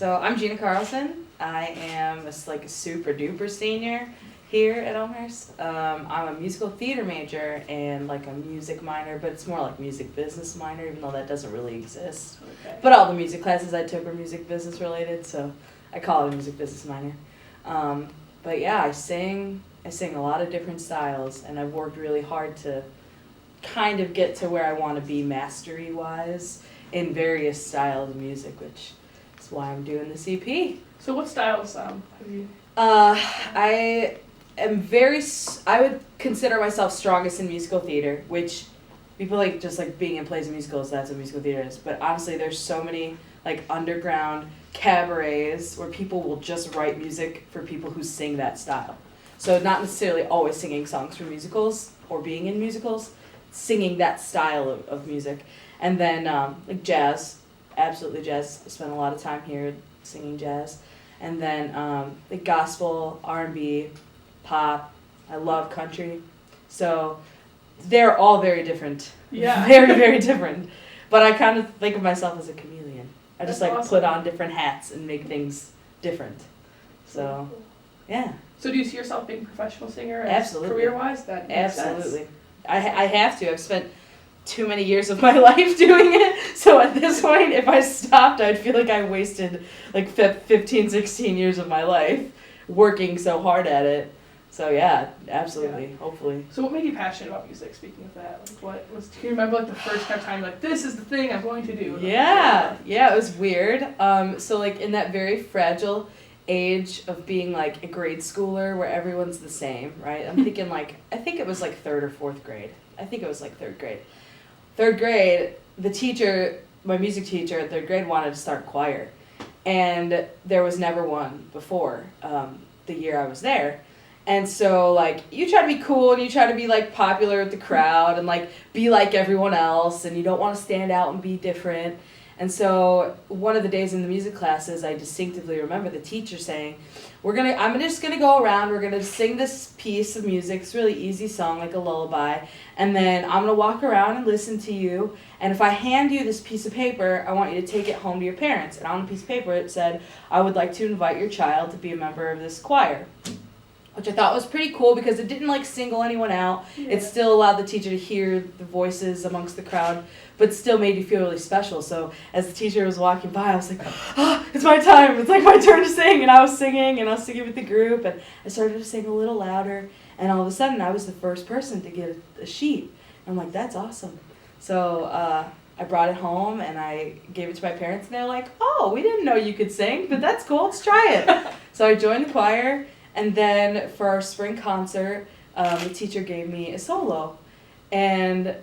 So I'm Gina Carlson. I am a super duper senior here at Elmhurst. I'm a musical theater major and like a music minor, but it's more like music business minor, even though that doesn't really exist. Okay. But all the music classes I took were music business related, so I call it a music business minor. But yeah, I sing a lot of different styles, and I've worked really hard to kind of get to where I want to be mastery-wise in various styles of music, which is why I'm doing this EP. So what styles have you? I would consider myself strongest in musical theater, which people just being in plays and musicals, that's what musical theater is. But honestly, there's so many underground cabarets where people will just write music for people who sing that style. So not necessarily always singing songs for musicals or being in musicals, singing that style of music. And then jazz, absolutely jazz. I spent a lot of time here singing jazz. And then gospel, R&B, pop. I love country. So they're all very different. Yeah. Very, very different. But I kind of think of myself as a chameleon. I just That's awesome. put on different hats and make things different. So, yeah. So do you see yourself being a professional singer? Absolutely. Career-wise, that makes Absolutely. sense. I have to. I've spent too many years of my life doing it. So at this point, if I stopped, I'd feel like I wasted 15, 16 years of my life working so hard at it. So yeah, absolutely. Yeah. Hopefully. So what made you passionate about music? Speaking of that, do you remember the first time this is the thing I'm going to do? Yeah, it was weird. So in that very fragile age of being a grade schooler where everyone's the same, right? I'm thinking I think it was third or fourth grade. I think it was third grade. Third grade, my music teacher at third grade wanted to start choir, and there was never one before the year I was there. And so, you try to be cool, and you try to be, popular with the crowd, and, be like everyone else, and you don't want to stand out and be different. And so, one of the days in the music classes, I distinctively remember the teacher saying, I'm just gonna go around, we're gonna sing this piece of music, it's a really easy song, like a lullaby, and then I'm gonna walk around and listen to you, and if I hand you this piece of paper, I want you to take it home to your parents. And on the piece of paper, it said, I would like to invite your child to be a member of this choir. Which I thought was pretty cool because it didn't single anyone out. Yeah. It still allowed the teacher to hear the voices amongst the crowd, but still made you feel really special. So as the teacher was walking by, I was like, it's my time. It's my turn to sing. And I was singing with the group, and I started to sing a little louder. And all of a sudden, I was the first person to get a sheet. And I'm like, that's awesome. So I brought it home, and I gave it to my parents, and they're like, oh, we didn't know you could sing, but that's cool. Let's try it. So I joined the choir. And then for our spring concert, the teacher gave me a solo. And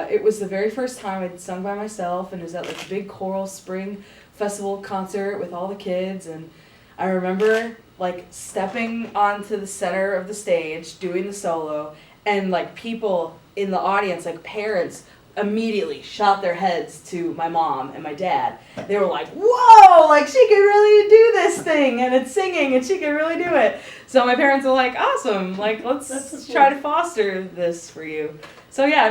it was the very first time I'd sung by myself, and it was at a big choral spring festival concert with all the kids. And I remember stepping onto the center of the stage, doing the solo, and people in the audience, parents, immediately shot their heads to my mom and my dad. They were like, whoa, she can really do this thing, and it's singing, and she can really do it. So my parents were like, awesome, let's try to foster this for you. So yeah,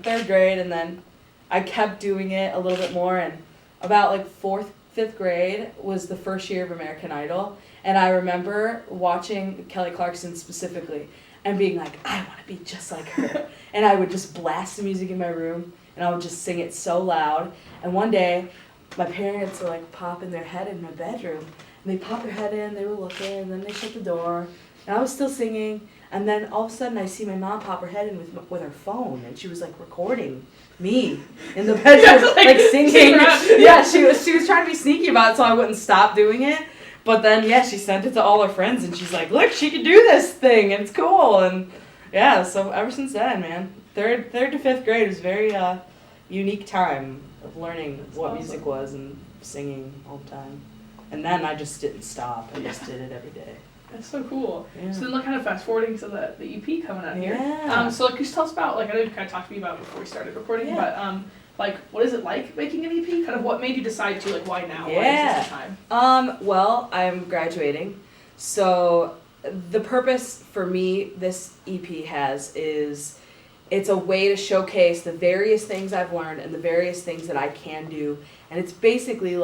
third grade, and then I kept doing it a little bit more, and about fourth, fifth grade was the first year of American Idol, and I remember watching Kelly Clarkson specifically, and being like, I want to be just like her. And I would just blast the music in my room, and I would just sing it so loud. And one day, my parents were popping their head in my bedroom. And they popped their head in, they were looking, and then they shut the door. And I was still singing. And then all of a sudden, I see my mom pop her head in with her phone, and she was recording me in the bedroom, singing. Yeah, she was trying to be sneaky about it so I wouldn't stop doing it. But then, she sent it to all her friends, and she's like, look, she can do this thing, and it's cool. And yeah, so ever since then, man, third to fifth grade was a very unique time of learning what music was and singing all the time. And then I just didn't stop. I just did it every day. That's so cool. Yeah. So then, kind of fast forwarding to the EP coming out here. Yeah. So, could you tell us about, I know you kind of talked to me about it before we started recording, but what is it like making an EP? Kind of what made you decide to, why now? Yeah. Why is this the time? Well, I'm graduating. So the purpose for me this EP is it's a way to showcase the various things I've learned and the various things that I can do. And it's basically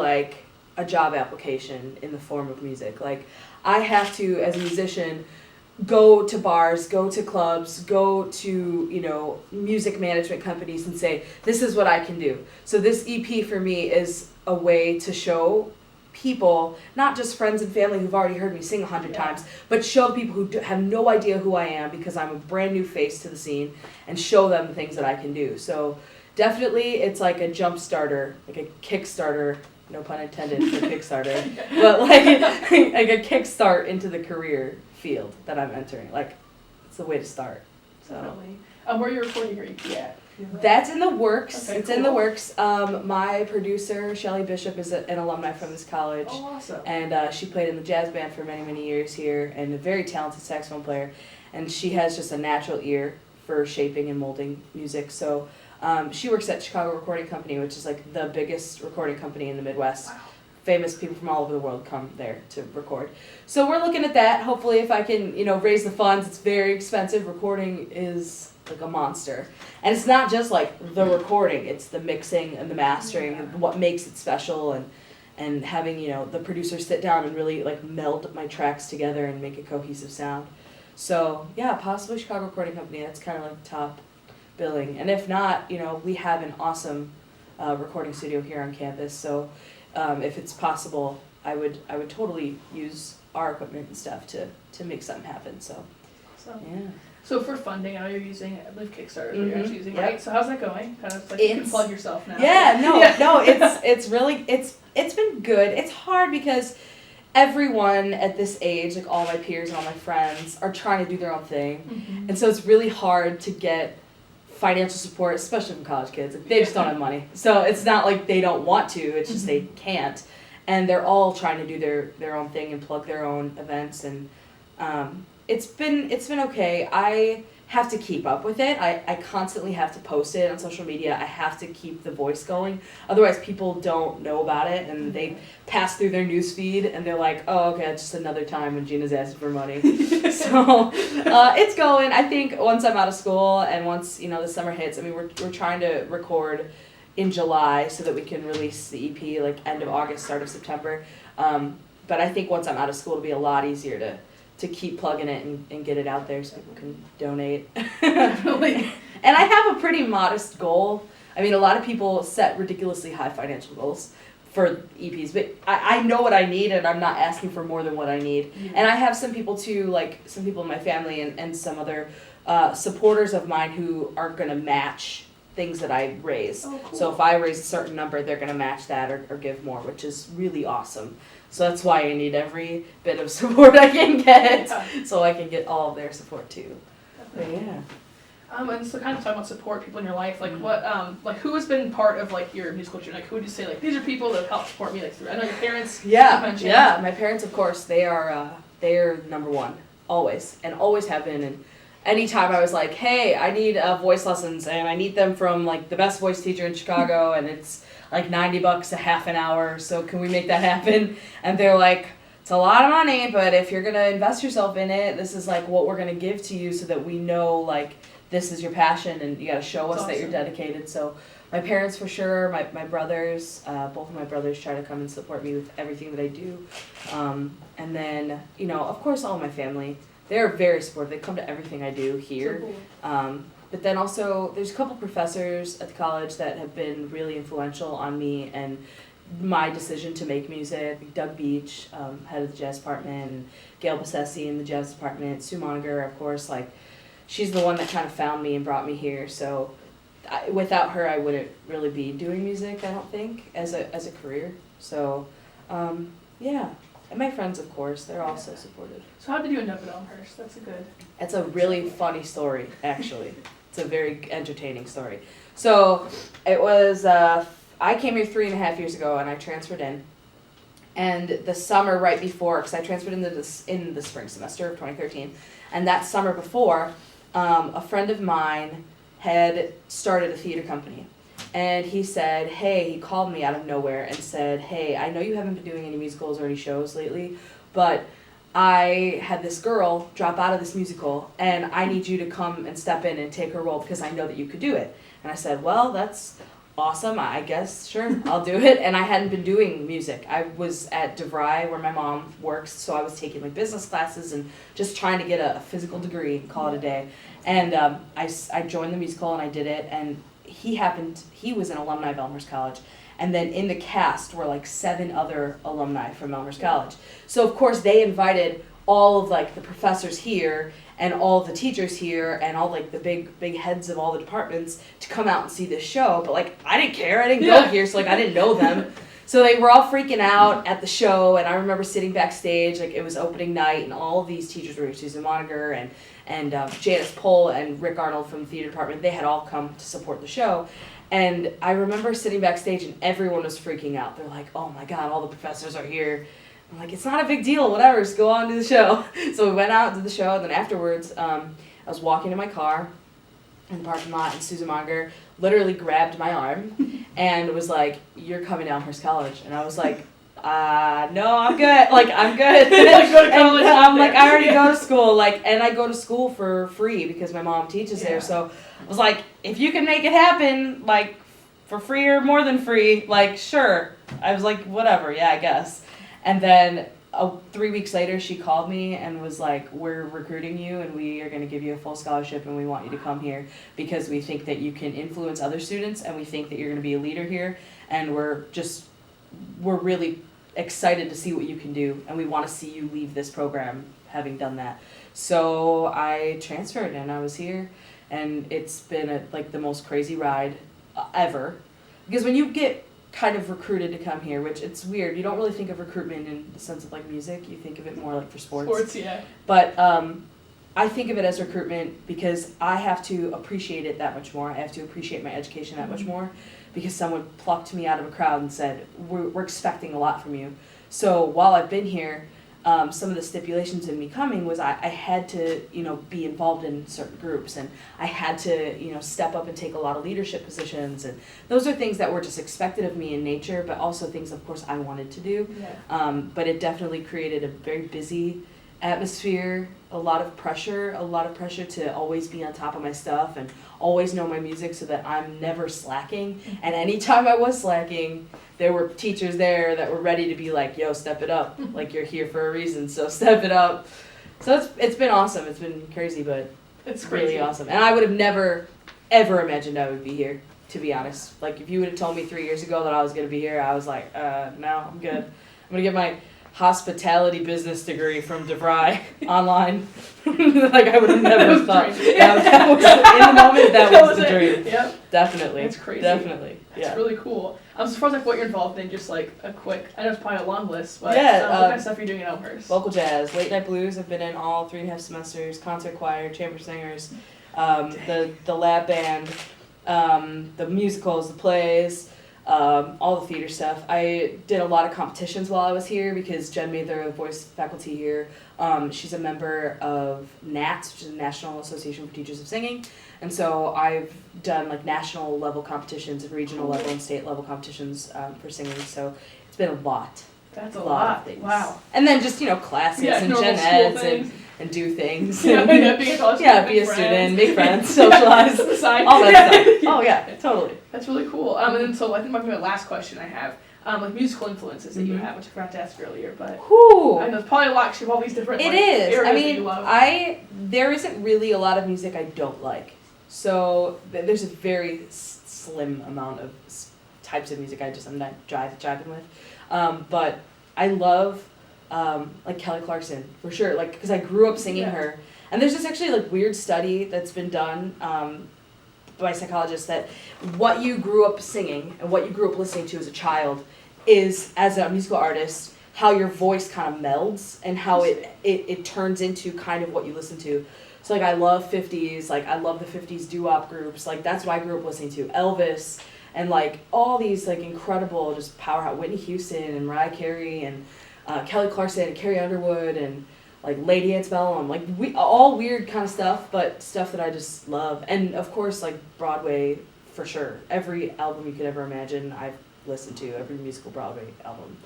a job application in the form of music. Like, I have to, as a musician, go to bars, go to clubs, go to, you know, music management companies and say, this is what I can do. So this EP for me is a way to show people, not just friends and family who've already heard me sing 100 times, but show people who have no idea who I am because I'm a brand new face to the scene, and show them the things that I can do. So definitely it's like a jump starter, like a Kickstarter, no pun intended for Kickstarter, but like a kickstart into the career field that I'm entering. Like, it's the way to start. So Definitely. Where are you recording your EP at? that's in the works. Okay, it's cool. in the works. My producer, Shelly Bishop, is an alumni from this college. Oh, awesome. And she played in the jazz band for many, many years here, and a very talented saxophone player. And she has just a natural ear for shaping and molding music. So she works at Chicago Recording Company, which is like the biggest recording company in the Midwest. Wow. Famous people from all over the world come there to record. So we're looking at that. Hopefully, if I can, you know, raise the funds. It's very expensive. Recording is like a monster. And it's not just like the recording, it's the mixing and the mastering and what makes it special, and having, you know, the producers sit down and really like meld my tracks together and make a cohesive sound. So yeah, possibly Chicago Recording Company, that's kind of like top billing. And if not, you know, we have an awesome recording studio here on campus, so if it's possible, I would totally use our equipment and stuff to make something happen. So yeah. So for funding, I know you're using, I believe Kickstarter is what you're actually using, Yep. right? So how's that going? Kind of like you can plug yourself now. Yeah, no, it's really, it's been good. It's hard because everyone at this age, like all my peers and all my friends, are trying to do their own thing. Mm-hmm. And so it's really hard to get financial support, especially from college kids. Like, they just don't have money. So it's not like they don't want to, it's just they can't. And they're all trying to do their own thing and plug their own events, and it's been okay. I have to keep up with it. I constantly have to post it on social media. I have to keep the voice going. Otherwise, people don't know about it, and they pass through their news feed, and they're like, oh, okay, it's just another time when Gina's asking for money. So it's going. I think once I'm out of school and once, you know, the summer hits, I mean, we're trying to record in July so that we can release the EP like end of August, start of September. But I think once I'm out of school, it'll be a lot easier to keep plugging it and get it out there so people can donate. Definitely. And I have a pretty modest goal. I mean, a lot of people set ridiculously high financial goals for EPs, but I know what I need, and I'm not asking for more than what I need. Yeah. And I have some people too, like some people in my family and some other supporters of mine who are going to match things that I raise. Oh, cool. So if I raise a certain number, they're going to match that or give more, which is really awesome. So that's why I need every bit of support I can get, so I can get all of their support too. But yeah. And so kind of talking about support people in your life, like what, like who has been part of like your musical journey? Like who would you say, like these are people that have helped support me, like through, I know your parents. Yeah, my parents, of course, they're number one, always, and always have been. And anytime I was like, hey, I need voice lessons, and I need them from like the best voice teacher in Chicago, and it's like $90 a half an hour, so can we make that happen? And they're like, it's a lot of money, but if you're gonna invest yourself in it, this is like what we're gonna give to you so that we know like this is your passion, and you gotta show us that you're dedicated. So my parents for sure, my brothers, both of my brothers try to come and support me with everything that I do. And then, you know, of course all my family, they're very supportive. They come to everything I do here. So cool. But then also, there's a couple professors at the college that have been really influential on me and my decision to make music. Doug Beach, head of the jazz department, and Gail Bassesi in the jazz department, Sue Moniger, of course, like, she's the one that kind of found me and brought me here. So without her, I wouldn't really be doing music, I don't think, as a career. So, yeah. And my friends, of course, they're also supportive. So how did you end up at Elmhurst? That's a good. It's a really funny story, actually. It's a very entertaining story. So it was, I came here 3.5 years ago, and I transferred in. And the summer right before, because I transferred in the spring semester of 2013, and that summer before, a friend of mine had started a theater company. And he said, hey, he called me out of nowhere and said, hey, I know you haven't been doing any musicals or any shows lately, but I had this girl drop out of this musical, and I need you to come and step in and take her role because I know that you could do it. And I said, well, that's awesome, I guess, sure, I'll do it. And I hadn't been doing music. I was at DeVry where my mom works, so I was taking like business classes and just trying to get a physical degree and call it a day. And I joined the musical and I did it, and he was an alumni of Elmhurst College. And then in the cast were like 7 other alumni from Elmhurst College. So of course they invited all of like the professors here and all of the teachers here and all like the big heads of all the departments to come out and see this show. But like I didn't care, I didn't go here, so like I didn't know them. So they were all freaking out at the show, and I remember sitting backstage, like it was opening night, and all of these teachers were here, Susan Moniger and Janice Pohl and Rick Arnold from the theater department. They had all come to support the show. And I remember sitting backstage and everyone was freaking out. They're like, oh my God, all the professors are here. I'm like, it's not a big deal, whatever, just go on to the show. So we went out to the show, and then afterwards, I was walking to my car in the parking lot, and Susan Monger literally grabbed my arm and was like, you're coming to Elmhurst College. And I was like, no, I'm good. Like, I'm good. Like, go to college. I'm like, I already go to school. Like, and I go to school for free because my mom teaches there. So I was like, if you can make it happen, like, for free or more than free, like, sure. I was like, whatever, yeah, I guess. And then 3 weeks later, she called me and was like, we're recruiting you, and we are going to give you a full scholarship, and we want you to come here because we think that you can influence other students, and we think that you're going to be a leader here, and we're really excited to see what you can do, and we want to see you leave this program having done that. So I transferred, and I was here, and it's been like the most crazy ride ever. Because when you get kind of recruited to come here, which it's weird, you don't really think of recruitment in the sense of like music, you think of it more like for sports. Sports, yeah. But I think of it as recruitment because I have to appreciate it that much more. I have to appreciate my education that much more because someone plucked me out of a crowd and said, we're expecting a lot from you. So while I've been here, some of the stipulations in me coming was I had to, be involved in certain groups, and I had to, step up and take a lot of leadership positions, and those are things that were just expected of me in nature, but also things, of course, I wanted to do. Yeah. But it definitely created a very busy atmosphere, a lot of pressure to always be on top of my stuff and always know my music so that I'm never slacking. And anytime I was slacking, there were teachers there that were ready to be like, yo, step it up. Like, you're here for a reason, so step it up. So it's been awesome. It's been crazy, but it's crazy. Really awesome. And I would have never, ever imagined I would be here, to be honest. Like, if you would have told me 3 years ago that I was going to be here, I was like, no, I'm good. I'm going to get my hospitality business degree from DeVry online. Like, I would have never thought. That was, in the moment, that was the dream. Yep. Definitely. It's crazy. Definitely. It's really cool. As far as like what you're involved in, just like a quick, I know it's probably a long list, but yeah, what kind of stuff are you doing in Elmhurst? Vocal jazz, late night blues, I've been in all 3.5 semesters, concert choir, chamber singers, the lab band, the musicals, the plays, all the theater stuff. I did a lot of competitions while I was here because Jen Mather, the voice faculty here, she's a member of NATS, which is the National Association for Teachers of Singing. And so I've done like national level competitions and regional level and state level competitions for singing. So it's been a lot. That's a lot of things. Wow. And then just, classes and gen eds and do things. Yeah, be a college yeah, be a student, make friends, socialize, all that stuff. Oh yeah, totally. That's really cool. And then so I think my last question I have, like musical influences that you have, which I forgot to ask earlier, but I know it's probably a lot because you have all these different areas that you love. There isn't really a lot of music I don't like. So there's a very slim amount of types of music I'm not jiving with. But I love like Kelly Clarkson for sure, like because I grew up singing her. And there's this actually like weird study that's been done by psychologists that what you grew up singing and what you grew up listening to as a child is, as a musical artist, how your voice kind of melds and how it turns into kind of what you listen to. So, like, I love 50s, like, I love the 50s doo-wop groups, like, that's what I grew up listening to. Elvis, and, like, all these, like, incredible, just powerhouse, Whitney Houston, and Mariah Carey, and Kelly Clarkson, and Carrie Underwood, and, like, Lady Antebellum, like, all weird kind of stuff, but stuff that I just love. And, of course, like, Broadway, for sure. Every album you could ever imagine, I've listened to, every musical Broadway album.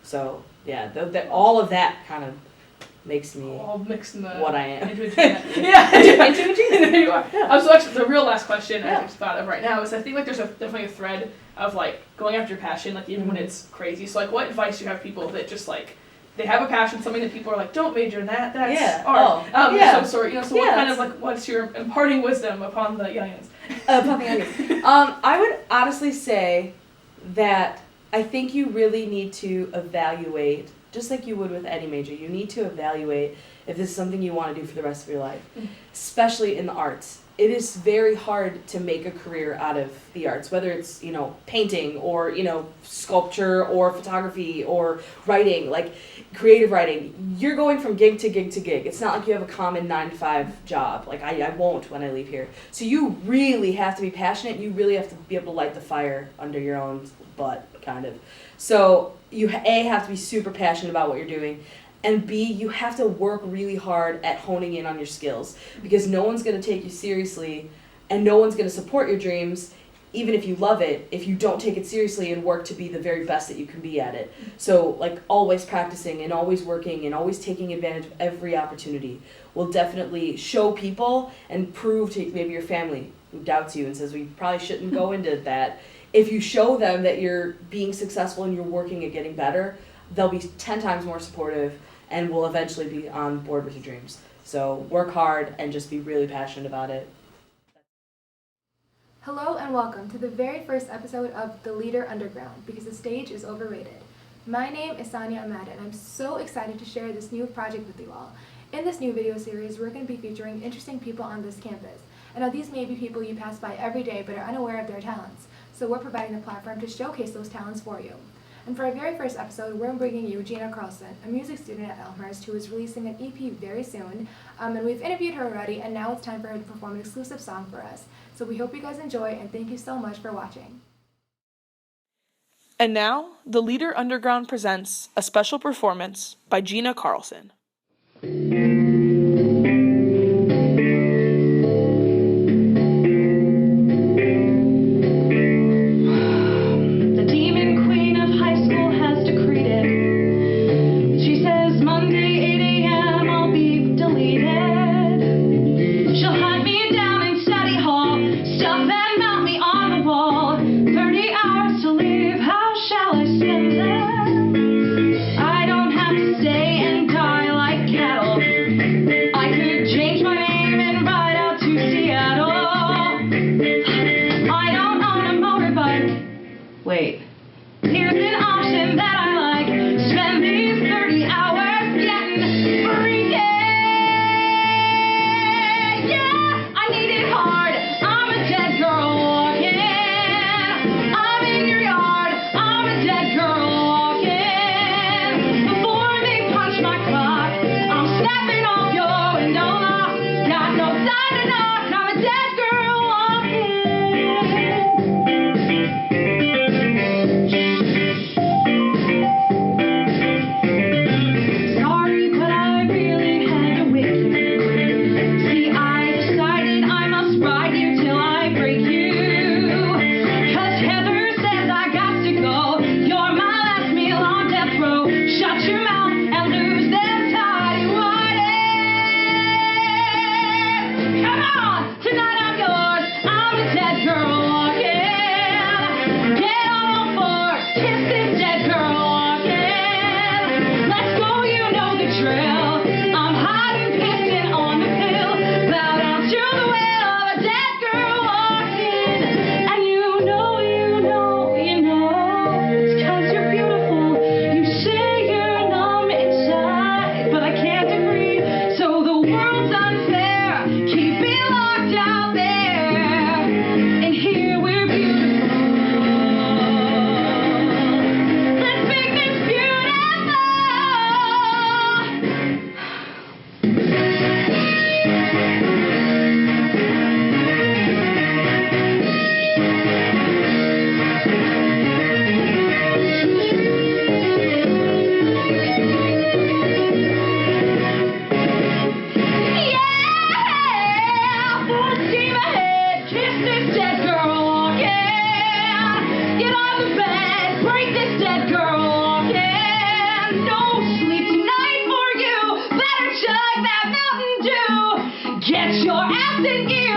So, yeah, all of that kind of makes me all mixed in the what I am. Into a Gina. Yeah, into a Gina. There you are. Yeah. So actually, the real last question I just thought of right now is I think like there's definitely a thread of like going after your passion, like even when it's crazy. So like, what advice do you have people that just like they have a passion, something that people are like, don't major in that. That's art. Some sort. So what kind of like what's your imparting wisdom upon the youngins? Upon the youngins. I would honestly say that I think you really need to evaluate. Just like you would with any major, you need to evaluate if this is something you want to do for the rest of your life, especially in the arts. It is very hard to make a career out of the arts, whether it's, painting or, sculpture or photography or writing, like creative writing. You're going from gig to gig to gig. It's not like you have a common 9-to-5 job. Like I won't when I leave here. So you really have to be passionate. You really have to be able to light the fire under your own butt, kind of. So you A, have to be super passionate about what you're doing, and B, you have to work really hard at honing in on your skills, because no one's going to take you seriously and no one's going to support your dreams, even if you love it, if you don't take it seriously and work to be the very best that you can be at it. So like always practicing and always working and always taking advantage of every opportunity will definitely show people and prove to maybe your family who doubts you and says, we probably shouldn't go into that. If you show them that you're being successful and you're working at getting better, they'll be 10 times more supportive and will eventually be on board with your dreams. So work hard and just be really passionate about it. Hello and welcome to the very first episode of The Leader Underground, because the stage is overrated. My name is Sanya Ahmad, and I'm so excited to share this new project with you all. In this new video series, we're going to be featuring interesting people on this campus. And now these may be people you pass by every day but are unaware of their talents. So we're providing the platform to showcase those talents for you. And for our very first episode, we're bringing you Gina Carlson, a music student at Elmhurst who is releasing an EP very soon. And we've interviewed her already, and now it's time for her to perform an exclusive song for us. So we hope you guys enjoy, and thank you so much for watching. And now, The Leader Underground presents a special performance by Gina Carlson. I don't have to stay and die like cattle. Thank you.